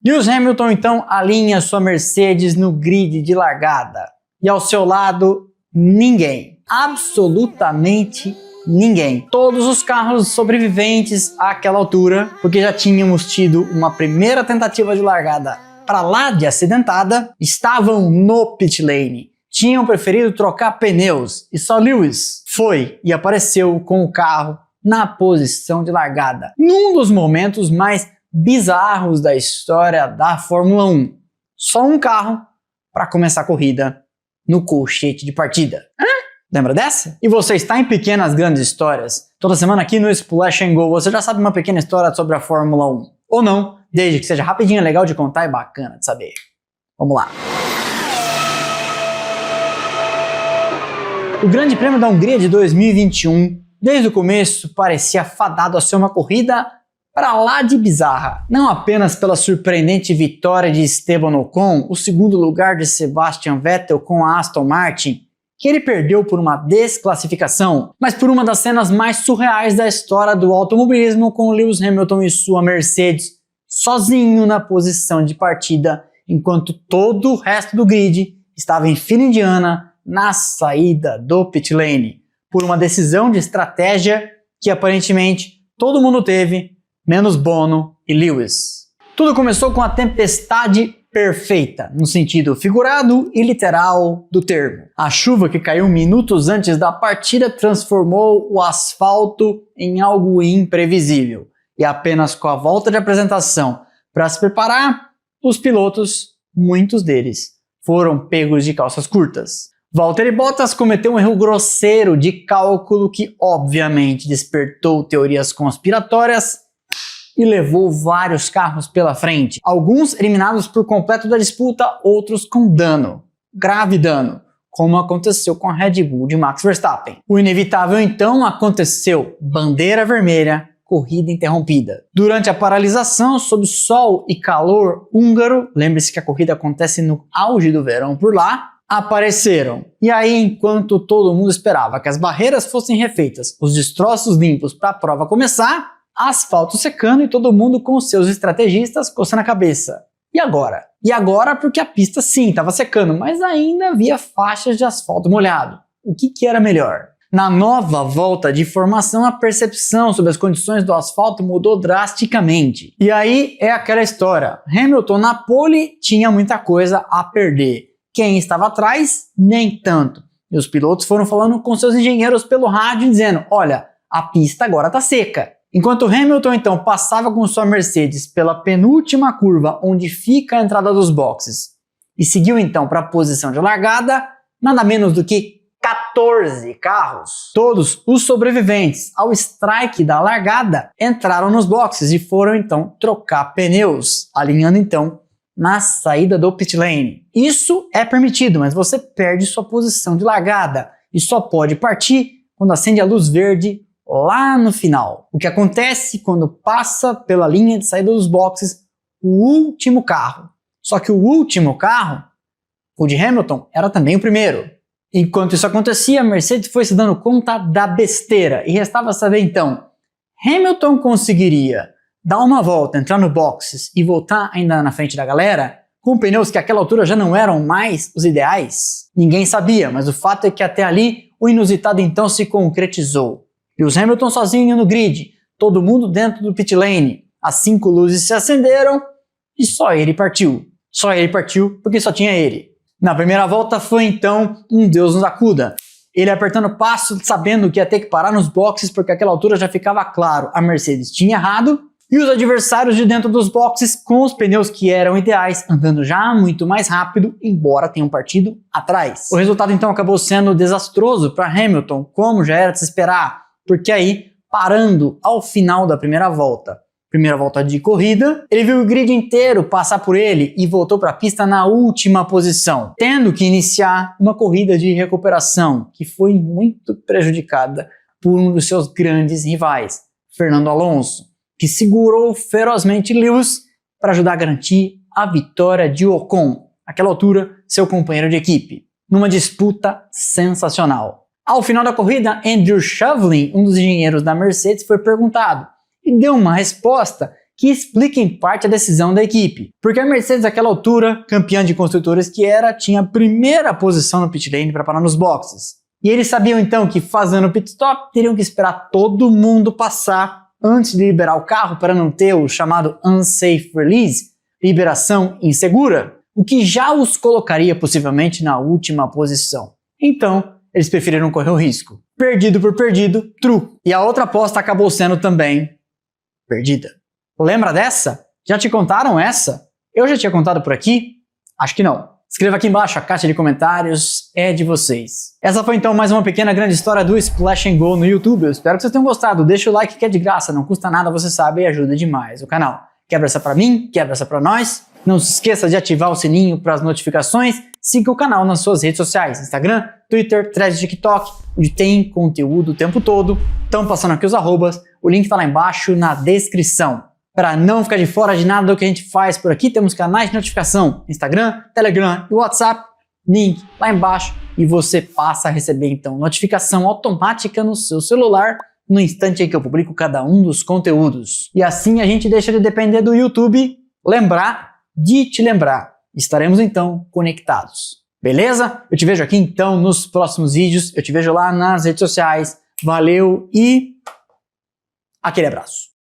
Lewis Hamilton então alinha sua Mercedes no grid de largada. E ao seu lado, ninguém. Absolutamente ninguém. Todos os carros sobreviventes àquela altura, porque já tínhamos tido uma primeira tentativa de largada para lá de acidentada, estavam no pit lane. Tinham preferido trocar pneus e só Lewis foi e apareceu com o carro na posição de largada. Num dos momentos mais bizarros da história da Fórmula 1. Só um carro para começar a corrida no colchete de partida. Lembra dessa? E você está em Pequenas Grandes Histórias? Toda semana aqui no Splash and Go você já sabe uma pequena história sobre a Fórmula 1. Ou não, desde que seja rapidinho, legal de contar e bacana de saber. Vamos lá. O Grande Prêmio da Hungria de 2021, desde o começo, parecia fadado a ser uma corrida para lá de bizarra. Não apenas pela surpreendente vitória de Esteban Ocon, o segundo lugar de Sebastian Vettel com a Aston Martin, que ele perdeu por uma desclassificação, mas por uma das cenas mais surreais da história do automobilismo, com Lewis Hamilton e sua Mercedes sozinho na posição de partida, enquanto todo o resto do grid estava em fila indiana na saída do pit lane, por uma decisão de estratégia que aparentemente todo mundo teve, menos Bono e Lewis. Tudo começou com a tempestade perfeita, no sentido figurado e literal do termo. A chuva que caiu minutos antes da partida transformou o asfalto em algo imprevisível. E apenas com a volta de apresentação para se preparar, os pilotos, muitos deles, foram pegos de calças curtas. Valtteri Bottas cometeu um erro grosseiro de cálculo que obviamente despertou teorias conspiratórias e levou vários carros pela frente. Alguns eliminados por completo da disputa, outros com dano, grave dano, como aconteceu com a Red Bull de Max Verstappen. O inevitável então aconteceu, bandeira vermelha, corrida interrompida. Durante a paralisação, sob sol e calor húngaro, lembre-se que a corrida acontece no auge do verão por lá, apareceram. E aí, enquanto todo mundo esperava que as barreiras fossem refeitas, os destroços limpos para a prova começar, asfalto secando e todo mundo com seus estrategistas coçando a cabeça. E agora? E agora porque a pista sim estava secando, mas ainda havia faixas de asfalto molhado. O que era melhor? Na nova volta de formação, a percepção sobre as condições do asfalto mudou drasticamente. E aí é aquela história. Hamilton na pole tinha muita coisa a perder. Quem estava atrás, nem tanto. E os pilotos foram falando com seus engenheiros pelo rádio dizendo, olha, a pista agora está seca. Enquanto Hamilton então passava com sua Mercedes pela penúltima curva onde fica a entrada dos boxes e seguiu então para a posição de largada, nada menos do que 14 carros. Todos os sobreviventes ao strike da largada entraram nos boxes e foram então trocar pneus, alinhando então na saída do pit lane. Isso é permitido, mas você perde sua posição de largada e só pode partir quando acende a luz verde lá no final. O que acontece quando passa pela linha de saída dos boxes o último carro. Só que o último carro, o de Hamilton, era também o primeiro. Enquanto isso acontecia, a Mercedes foi se dando conta da besteira e restava saber então, Hamilton conseguiria dar uma volta, entrar no boxes e voltar ainda na frente da galera, com pneus que àquela altura já não eram mais os ideais? Ninguém sabia, mas o fato é que até ali o inusitado então se concretizou. Lewis Hamilton sozinho no grid, todo mundo dentro do pit lane, as 5 luzes se acenderam e só ele partiu. Só ele partiu porque só tinha ele. Na primeira volta foi então um Deus nos acuda. Ele apertando o passo, sabendo que ia ter que parar nos boxes porque àquela altura já ficava claro, a Mercedes tinha errado e os adversários de dentro dos boxes com os pneus que eram ideais, andando já muito mais rápido, embora tenham partido atrás. O resultado então acabou sendo desastroso para Hamilton, como já era de se esperar. Porque aí, parando ao final da primeira volta de corrida, ele viu o grid inteiro passar por ele e voltou para a pista na última posição, tendo que iniciar uma corrida de recuperação, que foi muito prejudicada por um dos seus grandes rivais, Fernando Alonso, que segurou ferozmente Lewis para ajudar a garantir a vitória de Ocon, àquela altura seu companheiro de equipe, numa disputa sensacional. Ao final da corrida, Andrew Shovlin, um dos engenheiros da Mercedes, foi perguntado e deu uma resposta que explica em parte a decisão da equipe, porque a Mercedes naquela altura, campeã de construtores que era, tinha a primeira posição no pit lane para parar nos boxes. E eles sabiam então que fazendo o pit stop teriam que esperar todo mundo passar antes de liberar o carro para não ter o chamado unsafe release, liberação insegura, o que já os colocaria possivelmente na última posição. Então, eles preferiram correr o risco. Perdido por perdido, truco. E a outra aposta acabou sendo também perdida. Lembra dessa? Já te contaram essa? Eu já tinha contado por aqui? Acho que não. Escreva aqui embaixo, a caixa de comentários é de vocês. Essa foi então mais uma pequena grande história do Splash and Go no YouTube. Eu espero que vocês tenham gostado. Deixa o like que é de graça, não custa nada, você sabe, e ajuda demais o canal. Quebra essa pra mim, quebra essa pra nós. Não se esqueça de ativar o sininho para as notificações. Siga o canal nas suas redes sociais, Instagram, Twitter, Threads, TikTok, onde tem conteúdo o tempo todo. Estão passando aqui os arrobas, o link tá lá embaixo na descrição. Para não ficar de fora de nada do que a gente faz por aqui, temos canais de notificação, Instagram, Telegram e WhatsApp, link lá embaixo, e você passa a receber então notificação automática no seu celular no instante em que eu publico cada um dos conteúdos. E assim a gente deixa de depender do YouTube lembrar de te lembrar. Estaremos então conectados. Beleza? Eu te vejo aqui então nos próximos vídeos, eu te vejo lá nas redes sociais. Valeu e aquele abraço.